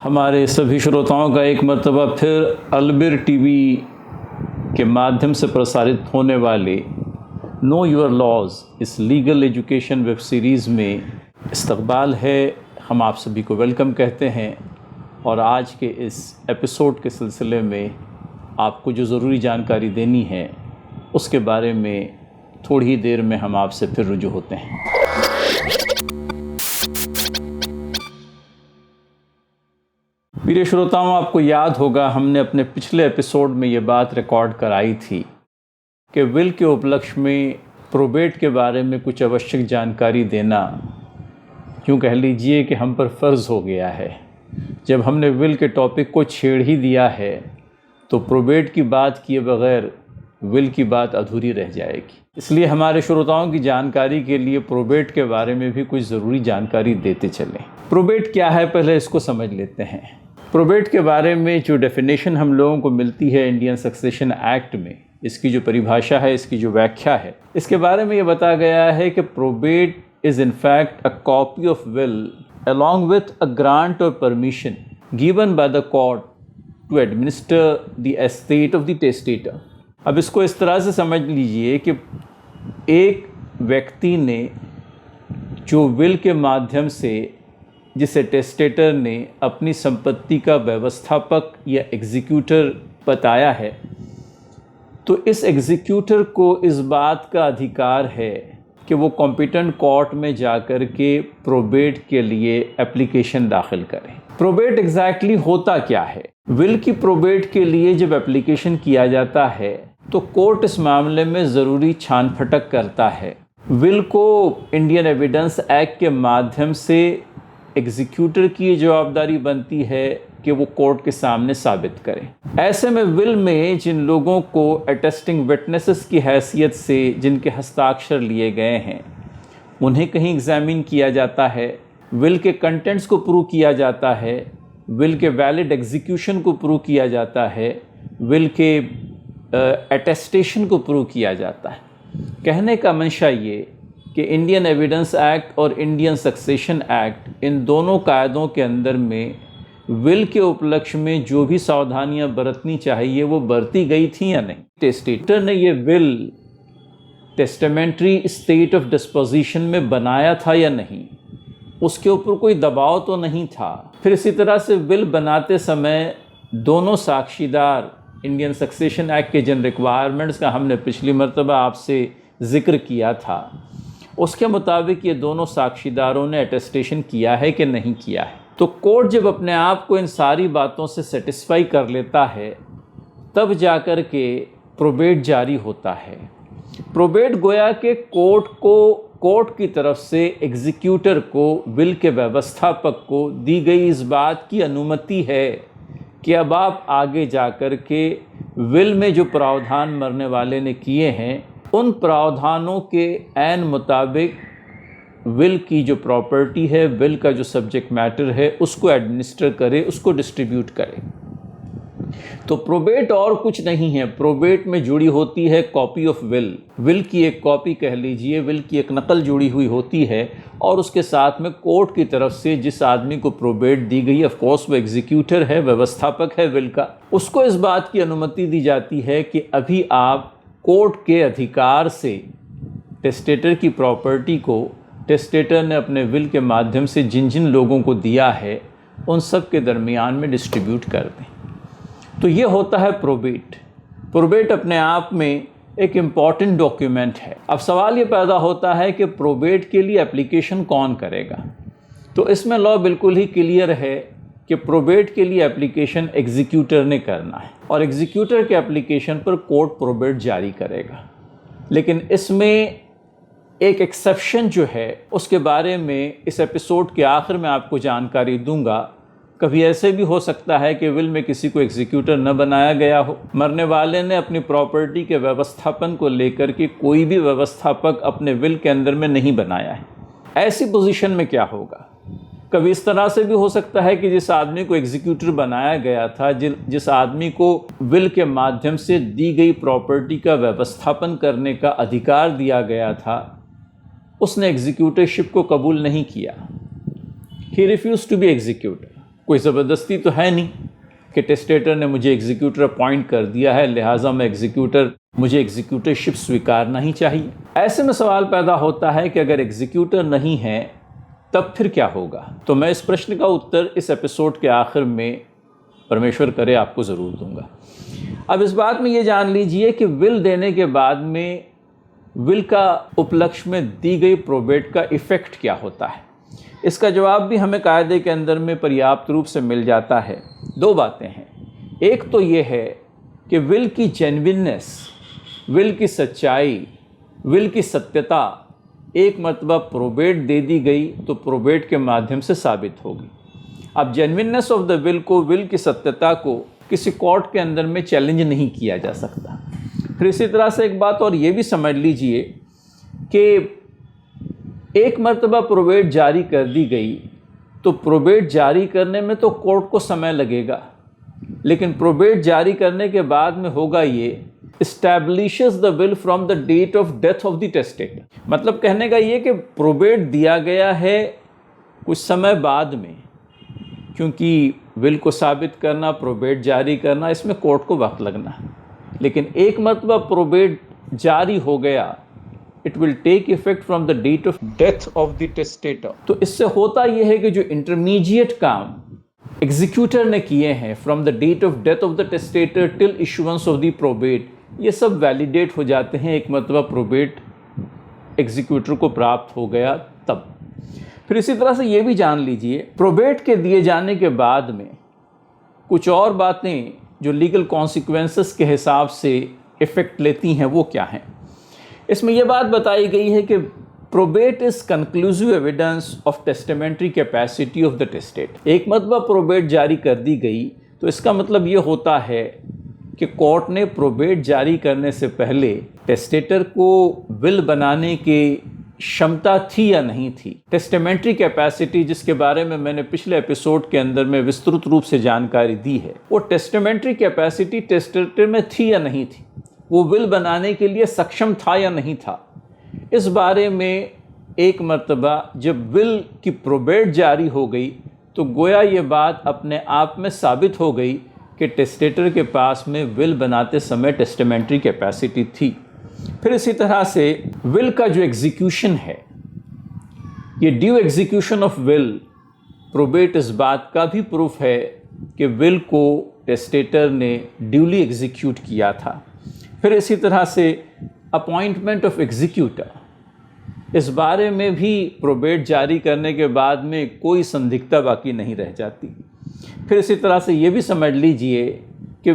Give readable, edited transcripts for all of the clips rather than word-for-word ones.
हमारे सभी श्रोताओं का एक मर्तबा फिर अलबिर टीवी के माध्यम से प्रसारित होने वाले नो योर लॉज इस लीगल एजुकेशन वेब सीरीज़ में इस्तकबाल है। हम आप सभी को वेलकम कहते हैं और आज के इस एपिसोड के सिलसिले में आपको जो ज़रूरी जानकारी देनी है उसके बारे में थोड़ी ही देर में हम आपसे फिर रुजू होते हैं। प्रिय श्रोताओं, आपको याद होगा हमने अपने पिछले एपिसोड में ये बात रिकॉर्ड कराई थी कि विल के उपलक्ष्य में प्रोबेट के बारे में कुछ आवश्यक जानकारी देना यूँ कह लीजिए कि हम पर फ़र्ज़ हो गया है। जब हमने विल के टॉपिक को छेड़ ही दिया है तो प्रोबेट की बात किए बग़ैर विल की बात अधूरी रह जाएगी। इसलिए हमारे श्रोताओं की जानकारी के लिए प्रोबेट के बारे में भी कुछ ज़रूरी जानकारी देते चलें। प्रोबेट क्या है, पहले इसको समझ लेते हैं। प्रोबेट के बारे में जो डेफिनेशन हम लोगों को मिलती है इंडियन सक्सेशन एक्ट में, इसकी जो परिभाषा है, इसकी जो व्याख्या है, इसके बारे में ये बताया गया है कि probate is in fact a copy of will along with a grant और permission given by the court to administer the estate of the testator. अब इसको इस तरह से समझ लीजिए कि एक व्यक्ति ने जो विल के माध्यम से जिसे टेस्टेटर ने अपनी संपत्ति का व्यवस्थापक या एग्जीक्यूटर बताया है, तो इस एग्जीक्यूटर को इस बात का अधिकार है कि वो कॉम्पिटेंट कोर्ट में जाकर के प्रोबेट के लिए एप्लीकेशन दाखिल करें। प्रोबेट एग्जैक्टली होता क्या है? विल की प्रोबेट के लिए जब एप्लीकेशन किया जाता है तो कोर्ट इस मामले में ज़रूरी छान फटक करता है। विल को इंडियन एविडेंस एक्ट के माध्यम से एग्जीक्यूटर की जवाबदारी बनती है कि वो कोर्ट के सामने साबित करें। ऐसे में विल में जिन लोगों को अटेस्टिंग विटनेसेस की हैसियत से जिनके हस्ताक्षर लिए गए हैं उन्हें कहीं एग्जामिन किया जाता है, विल के कंटेंट्स को प्रूव किया जाता है, विल के वैलिड एग्जीक्यूशन को प्रूव किया जाता है, विल के अटेस्टेशन को प्रूव किया जाता है। कहने का मंशा ये कि इंडियन एविडेंस एक्ट और इंडियन सक्सेशन एक्ट, इन दोनों कायदों के अंदर में विल के उपलक्ष्य में जो भी सावधानियां बरतनी चाहिए वो बरती गई थी या नहीं। टेस्टेटर ने ये will testamentary state of disposition में बनाया था या नहीं, उसके ऊपर कोई दबाव तो नहीं था। फिर इसी तरह से विल बनाते समय दोनों साक्षीदार, इंडियन सक्सेशन एक्ट के जिन रिक्वायरमेंट्स का हमने पिछली मरतबा आपसे ज़िक्र किया था, उसके मुताबिक ये दोनों साक्षीदारों ने अटेस्टेशन किया है कि नहीं किया है। तो कोर्ट जब अपने आप को इन सारी बातों से सेटिस्फाई कर लेता है तब जाकर के प्रोबेट जारी होता है। प्रोबेट गोया के कोर्ट की तरफ से एग्जीक्यूटर को, विल के व्यवस्थापक को दी गई इस बात की अनुमति है कि अब आप आगे जाकर के विल में जो प्रावधान मरने वाले ने किए हैं उन प्रावधानों के ऐन मुताबिक विल की जो प्रॉपर्टी है, विल का जो सब्जेक्ट मैटर है, उसको एडमिनिस्टर करे, उसको डिस्ट्रीब्यूट करे। तो प्रोबेट और कुछ नहीं है, प्रोबेट में जुड़ी होती है कॉपी ऑफ विल की एक कॉपी कह लीजिए, विल की एक नकल जुड़ी हुई होती है और उसके साथ में कोर्ट की तरफ से जिस आदमी को प्रोबेट दी गई, ऑफ कोर्स वो एग्जीक्यूटर है, व्यवस्थापक है विल का, उसको इस बात की अनुमति दी जाती है कि अभी आप कोर्ट के अधिकार से टेस्टेटर की प्रॉपर्टी को टेस्टेटर ने अपने विल के माध्यम से जिन जिन लोगों को दिया है उन सब के दरमियान में डिस्ट्रीब्यूट कर दें। तो ये होता है प्रोबेट। प्रोबेट अपने आप में एक इम्पॉर्टेंट डॉक्यूमेंट है। अब सवाल ये पैदा होता है कि प्रोबेट के लिए एप्लीकेशन कौन करेगा? तो इसमें लॉ बिल्कुल ही क्लियर है कि प्रोबेट के लिए एप्लीकेशन एग्जीक्यूटर ने करना है और एग्जीक्यूटर के एप्लीकेशन पर कोर्ट प्रोबेट जारी करेगा। लेकिन इसमें एक एक्सेप्शन जो है उसके बारे में इस एपिसोड के आखिर में आपको जानकारी दूंगा। कभी ऐसे भी हो सकता है कि विल में किसी को एग्जीक्यूटर न बनाया गया हो, मरने वाले ने अपनी प्रॉपर्टी के व्यवस्थापन को लेकर के कोई भी व्यवस्थापक अपने विल के अंदर में नहीं बनाया है। ऐसी पोजीशन में क्या होगा? कभी इस तरह से भी हो सकता है कि जिस आदमी को एग्जीक्यूटर बनाया गया था, जिस आदमी को विल के माध्यम से दी गई प्रॉपर्टी का व्यवस्थापन करने का अधिकार दिया गया था, उसने एग्जीक्यूटरशिप को कबूल नहीं किया। He refuse to be executor. कोई ज़बरदस्ती तो है नहीं कि टेस्टेटर ने मुझे एग्जीक्यूटर अपॉइंट कर दिया है, लिहाजा मुझे एग्जीक्यूटरशिप स्वीकारना ही चाहिए। ऐसे में सवाल पैदा होता है कि अगर एग्जीक्यूटर नहीं है तब फिर क्या होगा। तो मैं इस प्रश्न का उत्तर इस एपिसोड के आखिर में परमेश्वर करे आपको ज़रूर दूंगा। अब इस बात में ये जान लीजिए कि विल देने के बाद में विल का उपलक्ष्य में दी गई प्रोबेट का इफ़ेक्ट क्या होता है, इसका जवाब भी हमें कायदे के अंदर में पर्याप्त रूप से मिल जाता है। दो बातें हैं, एक तो ये है कि विल की जेन्युइननेस, विल की सच्चाई, विल की सत्यता एक मर्तबा प्रोबेट दे दी गई तो प्रोबेट के माध्यम से साबित होगी। अब जेन्युइननेस ऑफ द विल को, विल की सत्यता को किसी कोर्ट के अंदर में चैलेंज नहीं किया जा सकता। फिर इसी तरह से एक बात और ये भी समझ लीजिए कि एक मर्तबा प्रोबेट जारी कर दी गई तो प्रोबेट जारी करने में तो कोर्ट को समय लगेगा, लेकिन प्रोबेट जारी करने के बाद में होगा ये establishes the will from the date of death of the testator। मतलब कहने का ये कि प्रोबेट दिया गया है कुछ समय बाद में, क्योंकि विल को साबित करना, प्रोबेट जारी करना, इसमें कोर्ट को वक्त लगना है। लेकिन एक मर्तबा प्रोबेट जारी हो गया, it will take effect from the date of death of the testator. तो इससे होता यह है कि जो इंटरमीडिएट काम एग्जीक्यूटर ने किए हैं from the date of death of the testator till issuance of the probate, ये सब वैलिडेट हो जाते हैं एक मर्तबा प्रोबेट एग्जीक्यूटर को प्राप्त हो गया तब। फिर इसी तरह से ये भी जान लीजिए, प्रोबेट के दिए जाने के बाद में कुछ और बातें जो लीगल कॉन्सिक्वेंसेस के हिसाब से इफ़ेक्ट लेती हैं वो क्या हैं। इसमें यह बात बताई गई है कि probate is conclusive evidence of testamentary capacity of the testate. एक मर्तबा प्रोबेट जारी कर दी गई तो इसका मतलब ये होता है कि कोर्ट ने प्रोबेट जारी करने से पहले टेस्टेटर को विल बनाने की क्षमता थी या नहीं थी। टेस्टामेंट्री कैपेसिटी, जिसके बारे में मैंने पिछले एपिसोड के अंदर में विस्तृत रूप से जानकारी दी है, वो टेस्टामेंट्री कैपेसिटी टेस्टेटर में थी या नहीं थी, वो विल बनाने के लिए सक्षम था या नहीं था। इस बारे में एक मर्तबा जब विल की प्रोबेट जारी हो गई तो गोया ये बात अपने आप में साबित हो गई कि टेस्टेटर के पास में विल बनाते समय टेस्टामेंट्री कैपेसिटी थी। फिर इसी तरह से विल का जो एग्जीक्यूशन है, ये due execution of will, probate इस बात का भी प्रूफ है कि विल को टेस्टेटर ने ड्यूली एग्जीक्यूट किया था। फिर इसी तरह से अपॉइंटमेंट ऑफ एग्जीक्यूटर, इस बारे में भी प्रोबेट जारी करने के बाद में कोई संदिग्धता बाकी नहीं रह जाती। फिर इसी तरह से ये भी समझ लीजिए कि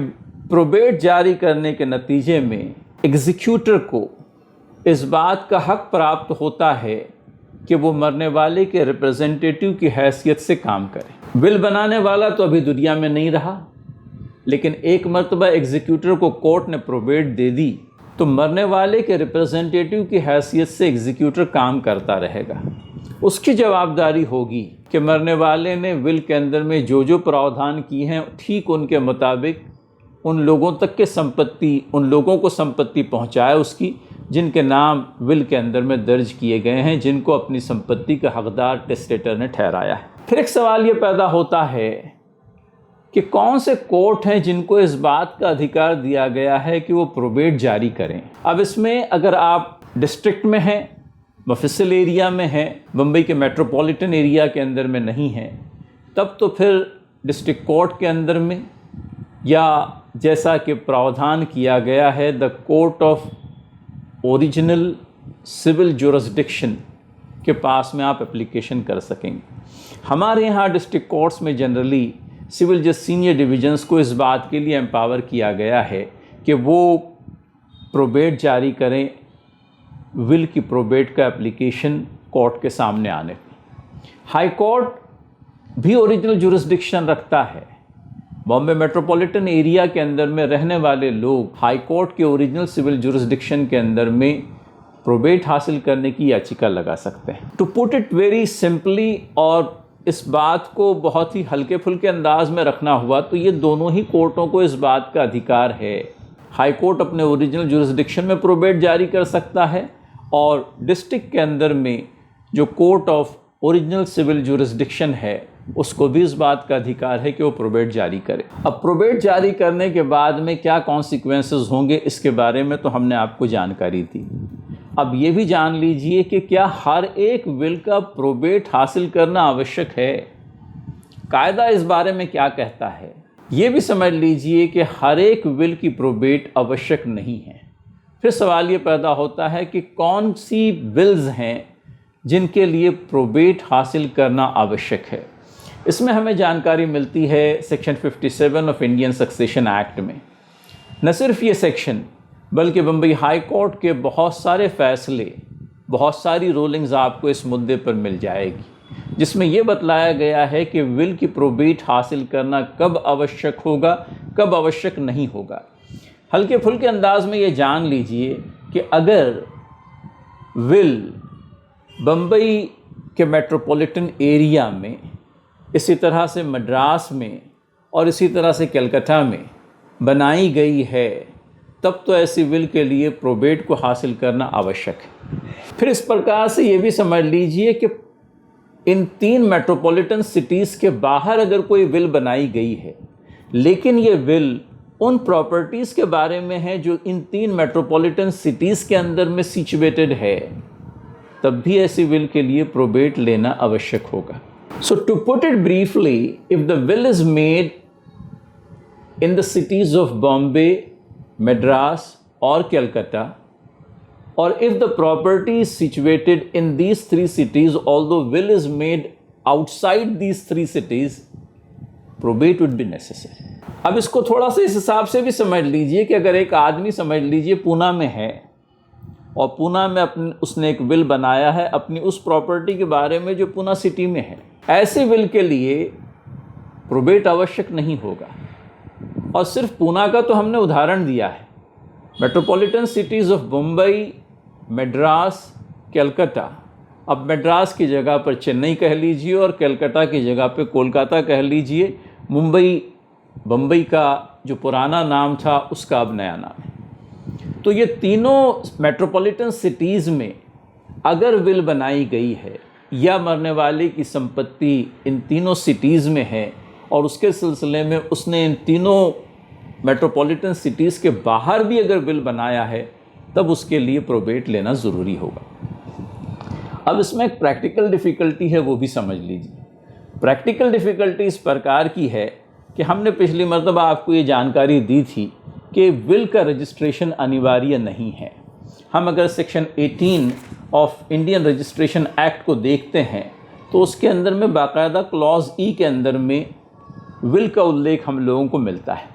प्रोबेट जारी करने के नतीजे में एग्जीक्यूटर को इस बात का हक प्राप्त होता है कि वो मरने वाले के रिप्रेजेंटेटिव की हैसियत से काम करे। विल बनाने वाला तो अभी दुनिया में नहीं रहा, लेकिन एक मर्तबा एग्जीक्यूटर को कोर्ट ने प्रोबेट दे दी तो मरने वाले के रिप्रेजेंटेटिव की हैसियत से एग्जीक्यूटर काम करता रहेगा। उसकी जवाबदारी होगी कि मरने वाले ने विल के अंदर में जो जो प्रावधान किए हैं ठीक उनके मुताबिक उन लोगों तक के संपत्ति, उन लोगों को संपत्ति पहुंचाए उसकी जिनके नाम विल के अंदर में दर्ज किए गए हैं, जिनको अपनी संपत्ति का हकदार टेस्टेटर ने ठहराया है। फिर एक सवाल ये पैदा होता है कि कौन से कोर्ट हैं जिनको इस बात का अधिकार दिया गया है कि वो प्रोबेट जारी करें। अब इसमें अगर आप डिस्ट्रिक्ट में हैं, मुफस्सिल एरिया में हैं, बम्बई के मेट्रोपॉलिटन एरिया के अंदर में नहीं हैं, तब तो फिर डिस्ट्रिक्ट कोर्ट के अंदर में, या जैसा कि प्रावधान किया गया है the court of original civil jurisdiction के पास में आप एप्लीकेशन कर सकेंगे। हमारे यहाँ डिस्ट्रिक्ट कोर्ट्स में जनरली सिविल जज सीनियर डिवीजन्स को इस बात के लिए एम्पावर किया गया है कि वो प्रोबेट जारी करें विल की प्रोबेट का एप्लीकेशन कोर्ट के सामने आने पर। हाई कोर्ट भी ओरिजिनल जुरिस्डिक्शन रखता है। बॉम्बे मेट्रोपॉलिटन एरिया के अंदर में रहने वाले लोग हाई कोर्ट के ओरिजिनल सिविल जुरिस्डिक्शन के अंदर में प्रोबेट हासिल करने की याचिका लगा सकते हैं। To put it very simply, और इस बात को बहुत ही हल्के फुल्के अंदाज में रखना हुआ तो ये दोनों ही कोर्टों को इस बात का अधिकार है। हाई कोर्ट अपने ओरिजिनल जुरिस्डिक्शन में प्रोबेट जारी कर सकता है, और डिस्ट्रिक्ट के अंदर में जो court of original civil jurisdiction है उसको भी इस बात का अधिकार है कि वो प्रोबेट जारी करे। अब प्रोबेट जारी करने के बाद में क्या कॉन्सिक्वेंसेस होंगे, इसके बारे में तो हमने आपको जानकारी दी। अब ये भी जान लीजिए कि क्या हर एक विल का प्रोबेट हासिल करना आवश्यक है, कायदा इस बारे में क्या कहता है। ये भी समझ लीजिए कि हर एक विल की प्रोबेट आवश्यक नहीं है। फिर सवाल ये पैदा होता है कि कौन सी विल्स हैं जिनके लिए प्रोबेट हासिल करना आवश्यक है। इसमें हमें जानकारी मिलती है section 57 of Indian succession act में। न सिर्फ ये सेक्शन बल्कि बम्बई हाई कोर्ट के बहुत सारे फैसले, बहुत सारी रूलिंग्स आपको इस मुद्दे पर मिल जाएगी, जिसमें यह बतलाया गया है कि विल की प्रोबेट हासिल करना कब आवश्यक होगा, कब आवश्यक नहीं होगा। हल्के फुल्के अंदाज में ये जान लीजिए कि अगर विल बम्बई के मेट्रोपॉलिटन एरिया में, इसी तरह से मद्रास में और इसी तरह से कलकत्ता में बनाई गई है, तब तो ऐसी विल के लिए प्रोबेट को हासिल करना आवश्यक है। फिर इस प्रकार से ये भी समझ लीजिए कि इन 3 मेट्रोपॉलिटन सिटीज़ के बाहर अगर कोई विल बनाई गई है, लेकिन ये विल उन प्रॉपर्टीज़ के बारे में है जो इन 3 मेट्रोपॉलिटन सिटीज़ के अंदर में सिचुएटेड है, तब भी ऐसी विल के लिए प्रोबेट लेना आवश्यक होगा। So to put it briefly, if the will is made in the cities of Bombay, Madras और Calcutta, or if the property is situated in these 3 cities, although will is made outside these 3 cities, probate would be necessary। अब इसको थोड़ा सा इस हिसाब से भी समझ लीजिए कि अगर एक आदमी समझ लीजिए पूना में है और पूना में उसने एक विल बनाया है अपनी उस प्रॉपर्टी के बारे में जो पूना सिटी में है, ऐसे विल के लिए प्रोबेट आवश्यक नहीं होगा। और सिर्फ पूना का तो हमने उदाहरण दिया है, metropolitan cities of Mumbai, Madras, Calcutta. अब मद्रास की जगह पर चेन्नई कह लीजिए और कलकत्ता की जगह पे कोलकाता कह लीजिए। मुंबई बम्बई का जो पुराना नाम था उसका अब नया नाम है। तो ये तीनों मेट्रोपॉलिटन सिटीज़ में अगर विल बनाई गई है या मरने वाले की संपत्ति इन तीनों सिटीज़ में है और उसके सिलसिले में उसने इन तीनों मेट्रोपॉलिटन सिटीज़ के बाहर भी अगर विल बनाया है, तब उसके लिए प्रोबेट लेना ज़रूरी होगा। अब इसमें एक प्रैक्टिकल डिफ़िकल्टी है, वो भी समझ लीजिए। प्रैक्टिकल डिफ़िकल्टी इस प्रकार की है कि हमने पिछली मर्तबा आपको ये जानकारी दी थी कि विल का रजिस्ट्रेशन अनिवार्य नहीं है। हम अगर section 18 of Indian registration act को देखते हैं तो उसके अंदर में बाकायदा क्लॉज ई के अंदर में विल का उल्लेख हम लोगों को मिलता है।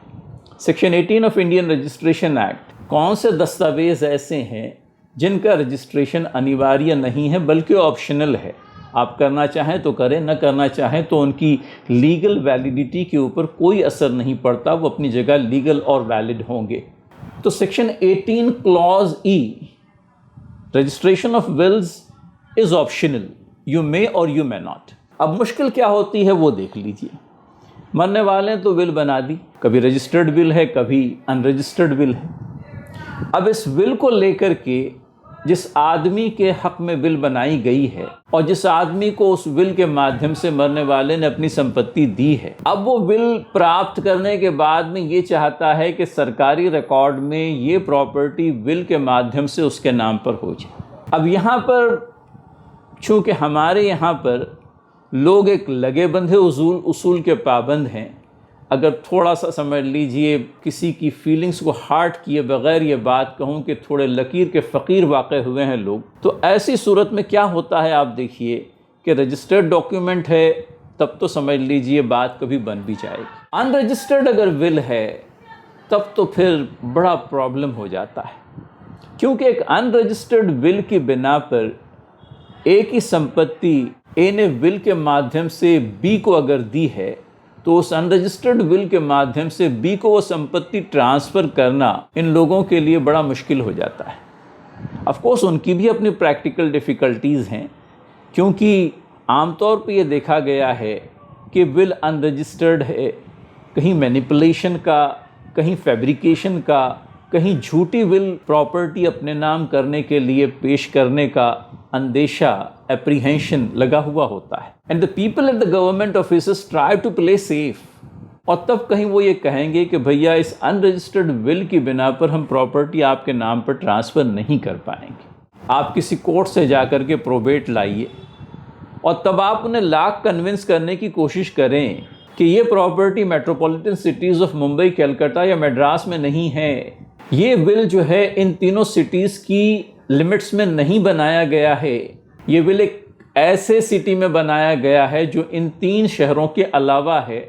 Section 18 of Indian registration act कौन से दस्तावेज़ ऐसे हैं जिनका रजिस्ट्रेशन अनिवार्य नहीं है बल्कि ऑप्शनल है। आप करना चाहें तो करें, न करना चाहें तो उनकी लीगल वैलिडिटी के ऊपर कोई असर नहीं पड़ता, वो अपनी जगह लीगल और वैलिड होंगे। तो section 18 clause E, registration of wills is optional, you may or you may not. अब मुश्किल क्या होती है वो देख लीजिए। मरने वाले तो विल बना दी, कभी रजिस्टर्ड विल है, कभी अनरजिस्टर्ड विल है। अब इस विल को लेकर के जिस आदमी के हक में विल बनाई गई है और जिस आदमी को उस विल के माध्यम से मरने वाले ने अपनी संपत्ति दी है, अब वो विल प्राप्त करने के बाद में ये चाहता है कि सरकारी रिकॉर्ड में ये प्रॉपर्टी विल के माध्यम से उसके नाम पर हो जाए। अब यहाँ पर चूँकि हमारे यहाँ पर लोग एक लगे बंधे उसूल के पाबंद हैं, अगर थोड़ा सा समझ लीजिए किसी की फीलिंग्स को हार्ट किए बगैर ये बात कहूँ कि थोड़े लकीर के फ़कीर वाक़े हुए हैं लोग, तो ऐसी सूरत में क्या होता है आप देखिए कि रजिस्टर्ड डॉक्यूमेंट है तब तो समझ लीजिए बात कभी बन भी जाएगी। अनरजिस्टर्ड अगर विल है तब तो फिर बड़ा प्रॉब्लम हो जाता है, क्योंकि एक अनरजिस्टर्ड विल की बिना पर एक ही संपत्ति ए ने विल के माध्यम से बी को अगर दी है तो उस अनरजिस्टर्ड विल के माध्यम से बी को वो संपत्ति ट्रांसफ़र करना इन लोगों के लिए बड़ा मुश्किल हो जाता है। ऑफ कोर्स उनकी भी अपनी प्रैक्टिकल डिफ़िकल्टीज़ हैं, क्योंकि आमतौर पे ये देखा गया है कि विल अनरजिस्टर्ड है, कहीं मैनिपुलेशन का, कहीं फैब्रिकेशन का, कहीं झूठी विल प्रॉपर्टी अपने नाम करने के लिए पेश करने का अंदेशा, एप्रीहेंशन लगा हुआ होता है। And the people at the government offices try to play safe. और तब कहीं वो ये कहेंगे कि भैया इस अनरजिस्टर्ड विल की बिना पर हम प्रॉपर्टी आपके नाम पर ट्रांसफ़र नहीं कर पाएंगे, आप किसी कोर्ट से जा कर के प्रोबेट लाइए। और तब आप उन्हें लाख कन्विंस करने की कोशिश करें कि ये property metropolitan cities of Mumbai, Calcutta या मद्रास में नहीं है, ये विल जो है इन तीनों सिटीज़ की लिमिट्स में नहीं बनाया गया है, ये विल एक ऐसे सिटी में बनाया गया है जो इन 3 शहरों के अलावा है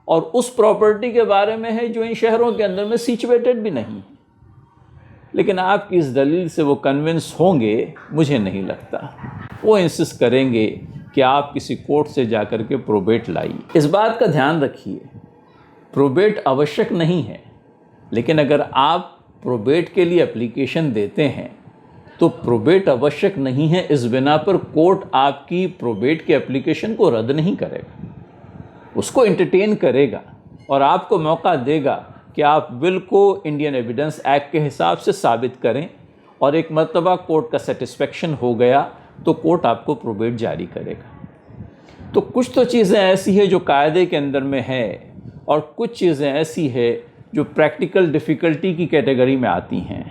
और उस प्रॉपर्टी के बारे में है जो इन शहरों के अंदर में सिचुएटेड भी नहीं। लेकिन आपकी इस दलील से वो कन्विंस होंगे, मुझे नहीं लगता। वो इंसिस्ट करेंगे कि आप किसी कोर्ट से जाकर के प्रोबेट लाइए। इस बात का ध्यान रखिए, प्रोबेट आवश्यक नहीं है, लेकिन अगर आप प्रोबेट के लिए एप्लीकेशन देते हैं तो प्रोबेट आवश्यक नहीं है इस बिना पर कोर्ट आपकी प्रोबेट के एप्लीकेशन को रद्द नहीं करेगा, उसको एंटरटेन करेगा और आपको मौका देगा कि आप विल को इंडियन एविडेंस एक्ट के हिसाब से साबित करें। और एक मर्तबा कोर्ट का सेटिस्फेक्शन हो गया तो कोर्ट आपको प्रोबेट जारी करेगा। तो कुछ तो चीज़ें ऐसी है जो कायदे के अंदर में है और कुछ चीज़ें ऐसी है जो प्रैक्टिकल डिफ़िकल्टी की कैटेगरी में आती हैं।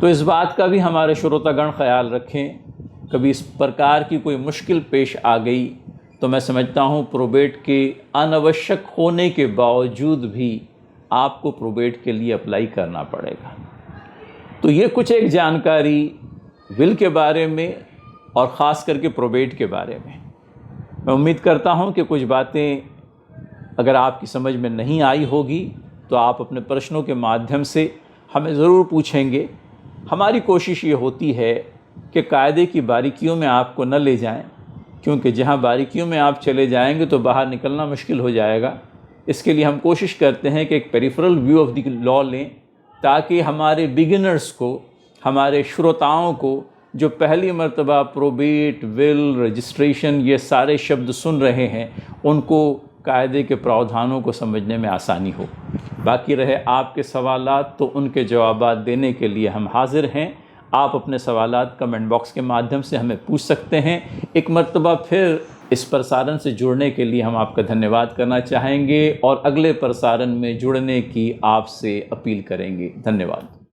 तो इस बात का भी हमारे श्रोतागण ख्याल रखें, कभी इस प्रकार की कोई मुश्किल पेश आ गई तो मैं समझता हूँ प्रोबेट के अनावश्यक होने के बावजूद भी आपको प्रोबेट के लिए अप्लाई करना पड़ेगा। तो ये कुछ एक जानकारी विल के बारे में और ख़ास करके प्रोबेट के बारे में। मैं उम्मीद करता हूँ कि कुछ बातें अगर आपकी समझ में नहीं आई होगी तो आप अपने प्रश्नों के माध्यम से हमें ज़रूर पूछेंगे। हमारी कोशिश ये होती है कि कायदे की बारीकियों में आपको न ले जाएं, क्योंकि जहाँ बारीकियों में आप चले जाएंगे तो बाहर निकलना मुश्किल हो जाएगा। इसके लिए हम कोशिश करते हैं कि एक peripheral view of the law लें, ताकि हमारे बिगिनर्स को, हमारे श्रोताओं को जो पहली मर्तबा प्रोबेट, विल, रजिस्ट्रेशन ये सारे शब्द सुन रहे हैं, उनको कायदे के प्रावधानों को समझने में आसानी हो। बाकी रहे आपके सवालात, तो उनके जवाबात देने के लिए हम हाजिर हैं। आप अपने सवालात कमेंट बॉक्स के माध्यम से हमें पूछ सकते हैं। एक मर्तबा फिर इस प्रसारण से जुड़ने के लिए हम आपका धन्यवाद करना चाहेंगे और अगले प्रसारण में जुड़ने की आपसे अपील करेंगे। धन्यवाद।